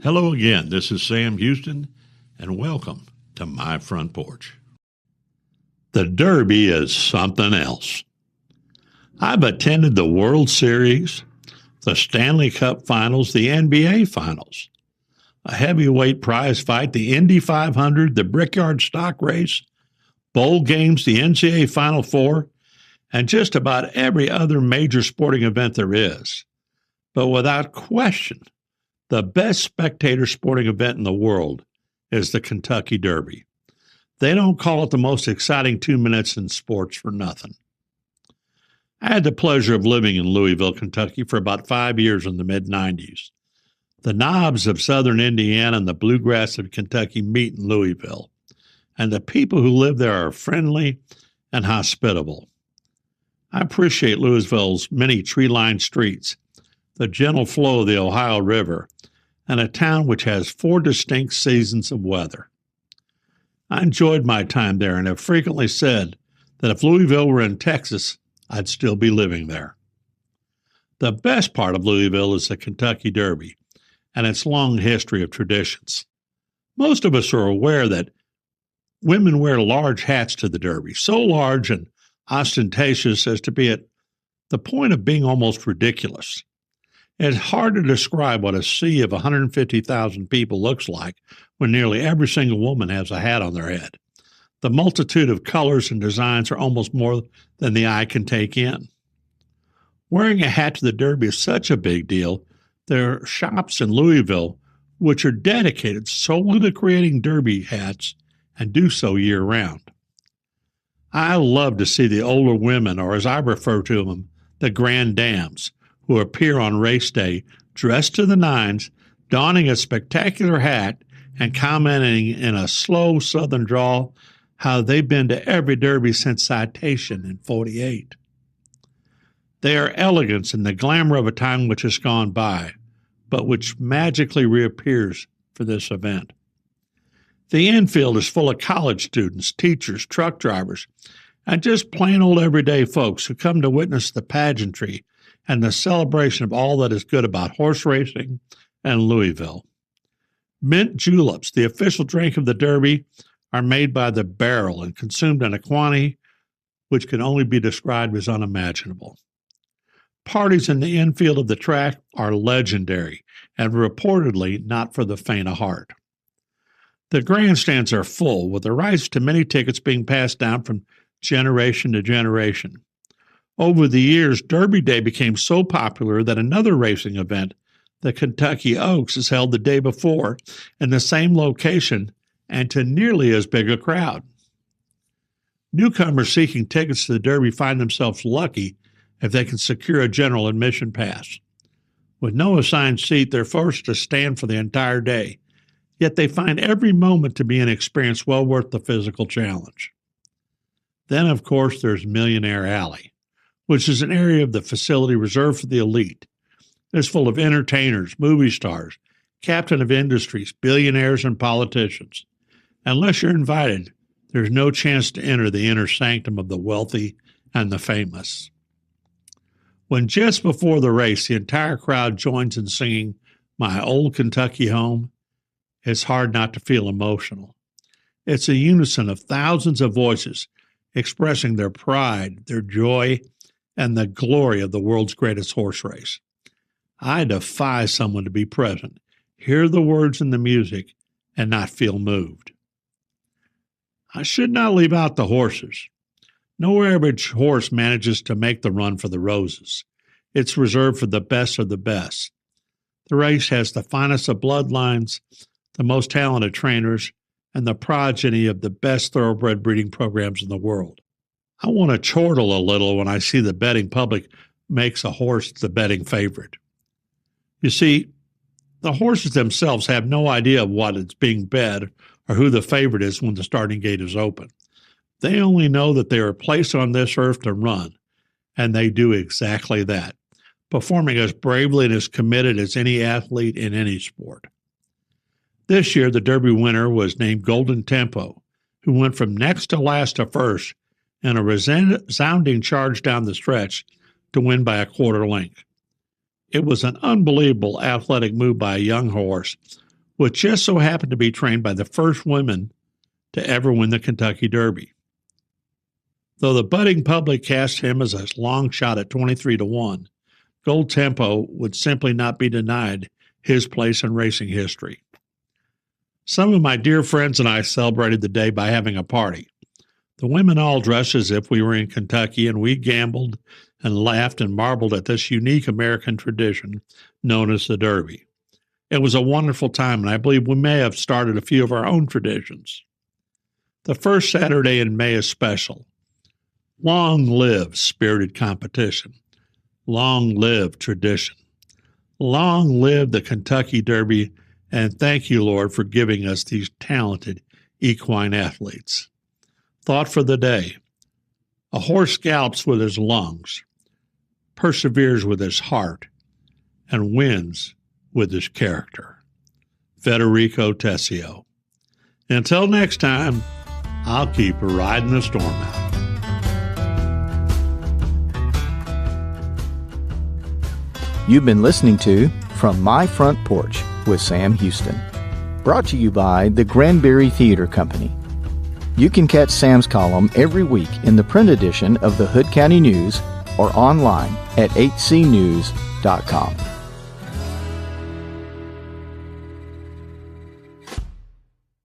Hello again, this is Sam Houston, and welcome to My Front Porch. The Derby is something else. I've attended the World Series, the Stanley Cup Finals, the NBA Finals, a heavyweight prize fight, the Indy 500, the Brickyard Stock Race, bowl games, the NCAA Final Four, and just about every other major sporting event there is. But without question, the best spectator sporting event in the world is the Kentucky Derby. They don't call it the most exciting 2 minutes in sports for nothing. I had the pleasure of living in Louisville, Kentucky for about 5 years in the mid-90s. The knobs of southern Indiana and the bluegrass of Kentucky meet in Louisville, and the people who live there are friendly and hospitable. I appreciate Louisville's many tree-lined streets, the gentle flow of the Ohio River, and a town which has 4 distinct seasons of weather. I enjoyed my time there and have frequently said that if Louisville were in Texas, I'd still be living there. The best part of Louisville is the Kentucky Derby and its long history of traditions. Most of us are aware that women wear large hats to the Derby, so large and ostentatious as to be at the point of being almost ridiculous. It's hard to describe what a sea of 150,000 people looks like when nearly every single woman has a hat on their head. The multitude of colors and designs are almost more than the eye can take in. Wearing a hat to the Derby is such a big deal. There are shops in Louisville which are dedicated solely to creating Derby hats and do so year-round. I love to see the older women, or as I refer to them, the grand dames, who appear on race day dressed to the nines, donning a spectacular hat and commenting in a slow southern drawl how they've been to every Derby since citation in '48. They are elegance in the glamour of a time which has gone by, but which magically reappears for this event. The infield is full of college students, teachers, truck drivers, and just plain old everyday folks who come to witness the pageantry and the celebration of all that is good about horse racing and Louisville. Mint juleps, the official drink of the Derby, are made by the barrel and consumed in a quantity which can only be described as unimaginable. Parties in the infield of the track are legendary and reportedly not for the faint of heart. The grandstands are full, with the rights to many tickets being passed down from generation to generation. Over the years, Derby Day became so popular that another racing event, the Kentucky Oaks, is held the day before in the same location and to nearly as big a crowd. Newcomers seeking tickets to the Derby find themselves lucky if they can secure a general admission pass. With no assigned seat, they're forced to stand for the entire day, yet they find every moment to be an experience well worth the physical challenge. Then, of course, there's Millionaire Alley, which is an area of the facility reserved for the elite. It's full of entertainers, movie stars, captain of industries, billionaires, and politicians. Unless you're invited, there's no chance to enter the inner sanctum of the wealthy and the famous. When just before the race, the entire crowd joins in singing "My Old Kentucky Home," it's hard not to feel emotional. It's a unison of thousands of voices expressing their pride, their joy, and the glory of the world's greatest horse race. I defy someone to be present, hear the words and the music, and not feel moved. I should not leave out the horses. No average horse manages to make the run for the roses. It's reserved for the best of the best. The race has the finest of bloodlines, the most talented trainers, and the progeny of the best thoroughbred breeding programs in the world. I want to chortle a little when I see the betting public makes a horse the betting favorite. You see, the horses themselves have no idea of what is being bet or who the favorite is when the starting gate is open. They only know that they are placed on this earth to run, and they do exactly that, performing as bravely and as committed as any athlete in any sport. This year, the Derby winner was named Golden Tempo, who went from next to last to first in a resounding charge down the stretch to win by a quarter length. It was an unbelievable athletic move by a young horse which just so happened to be trained by the first women to ever win the Kentucky Derby. Though the budding public cast him as a long shot at 23-1, Gold Tempo would simply not be denied his place in racing history. Some of my dear friends and I celebrated the day by having a party. The women all dressed as if we were in Kentucky, and we gambled and laughed and marveled at this unique American tradition known as the Derby. It was a wonderful time, and I believe we may have started a few of our own traditions. The first Saturday in May is special. Long live spirited competition. Long live tradition. Long live the Kentucky Derby, and thank you, Lord, for giving us these talented equine athletes. Thought for the day. A horse gallops with his lungs, perseveres with his heart, and wins with his character. Federico Tessio. Until next time, I'll keep riding the storm out. You've been listening to From My Front Porch with Sam Houston, brought to you by the Granbury Theater Company. You can catch Sam's column every week in the print edition of the Hood County News or online at hcnews.com.